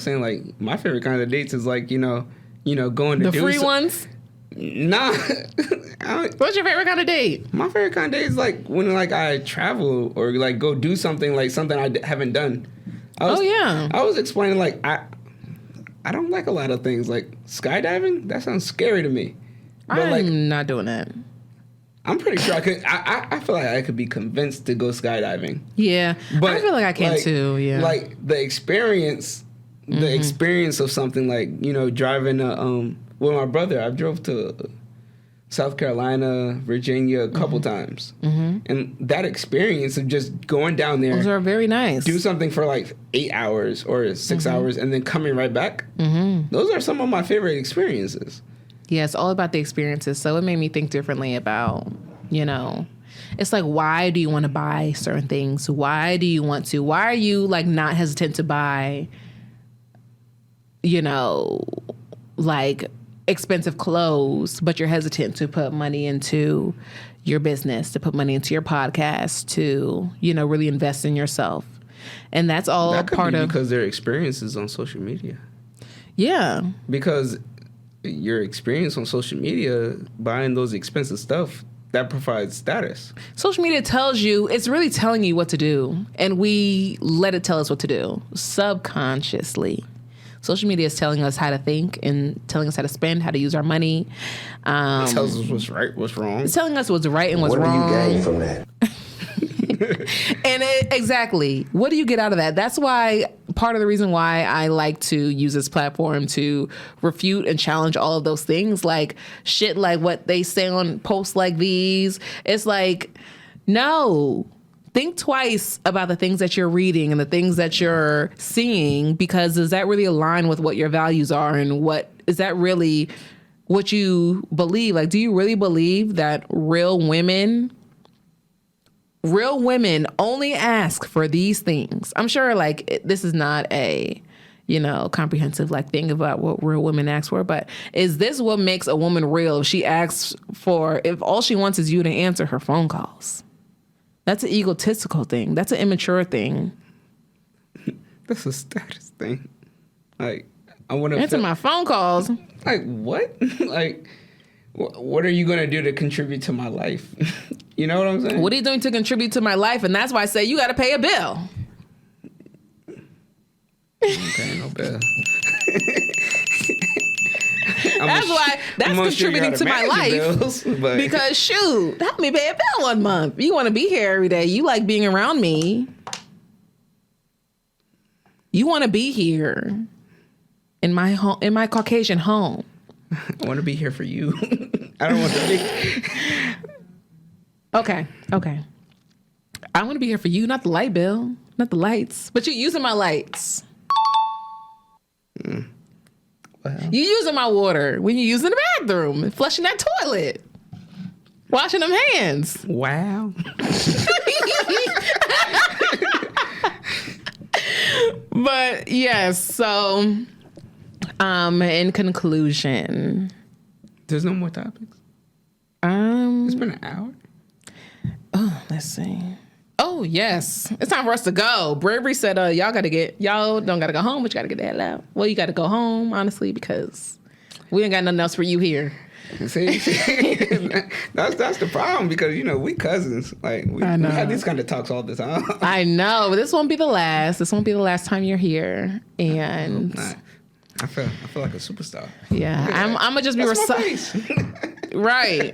saying my favorite kind of dates is going to the do free ones. Nah. What's your favorite kind of date? My favorite kind of date is when I travel or go do something something I haven't done. I was explaining I don't like a lot of things skydiving. That sounds scary to me. But I'm not doing that. I'm pretty sure I could. I feel like I could be convinced to go skydiving. Yeah, but I feel like I can too. Yeah, the experience, of something driving with my brother. I drove to South Carolina, Virginia a couple times. And that experience of just going down there. Those are very nice. Do something for like 8 hours or 6 hours and then coming right back. Those are some of my favorite experiences. Yeah, it's all about the experiences. So it made me think differently about, it's like, why do you want to buy certain things? Why do you want to? Why are you like not hesitant to buy, like expensive clothes, but you're hesitant to put money into your business, to put money into your podcast, to, really invest in yourself. And that's all that could part be of because their experiences on social media. Yeah. Because your experience on social media, buying those expensive stuff, that provides status. Social media tells you, it's really telling you what to do. And we let it tell us what to do subconsciously. Social media is telling us how to think and telling us how to spend, how to use our money. It tells us what's right, what's wrong. It's telling us what's right and what's wrong. What do you gain from that? Exactly. What do you get out of that? That's why part of the reason why I like to use this platform to refute and challenge all of those things, like shit like what they say on posts like these. It's like, no. Think twice about the things that you're reading and the things that you're seeing, because does that really align with what your values are, and what is that really what you believe? Like, do you really believe that real women only ask for these things? I'm sure like this is not a, comprehensive like thing about what real women ask for, but is this what makes a woman real? If she asks for, if all she wants is you to answer her phone calls. That's an egotistical thing. That's an immature thing. That's a status thing. Like, I want to answer my phone calls. Like, what? Like, what are you going to do to contribute to my life? You know what I'm saying? What are you doing to contribute to my life? And that's why I say you got to pay a bill. Okay, no bill. That's contributing to my life. Bills, because shoot, help me pay a bill one month. You want to be here every day. You like being around me. You want to be here in my home, in my Caucasian home. I want to be here for you. I don't want to be. Okay. I want to be here for you, not the light bill, not the lights, but you're using my lights. Well. You using my water when you using the bathroom, flushing that toilet, washing them hands. Wow. But yes, so in conclusion, there's no more topics. It's been an hour. Oh, let's see. Oh yes, it's time for us to go. Bravery said, y'all don't gotta go home, but you gotta get the hell out. Well, you gotta go home, honestly, because we ain't got nothing else for you here. See, that's the problem, because we cousins. Like we have these kind of talks all the time. I know, but this won't be the last. This won't be the last time you're here. And I feel like a superstar. Yeah, I'm gonna just be right.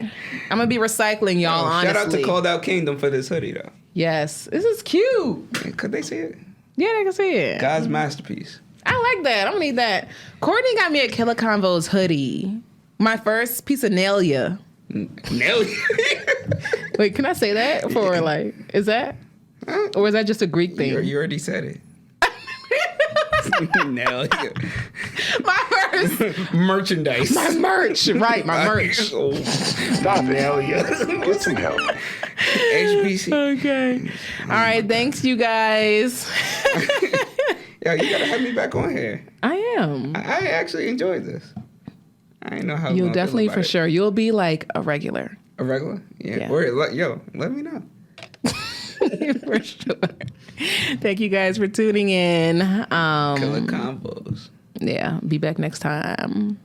I'm gonna be recycling y'all. Honestly, shout out to Called Out Kingdom for this hoodie though. Yes, this is cute. Could they see it? Yeah, they can see it. God's masterpiece. I like that. I'm gonna need that. Courtney got me a Killa Konvos hoodie. My first piece of Nelia. Nelia? Wait, can I say that? For like, is that? Or is that just a Greek thing? You already said it. Nelia. My first. Merchandise. My merch. Right, my merch. Stop, Nelia. Get some help. HBC. Okay. All right, thanks you guys. Yo, you gotta have me back on here. I am. I actually enjoyed this. I didn't know how. You'll definitely for sure. You'll be like a regular. A regular? Yeah. Or let me know. For sure. Thank you guys for tuning in. Killa Konvos. Yeah. Be back next time.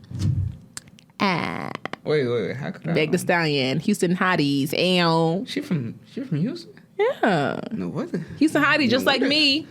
Wait. How could I? Meg the Stallion, Houston Hotties. Ayo. She from Houston? Yeah. No, what? Houston Hottie, just like me.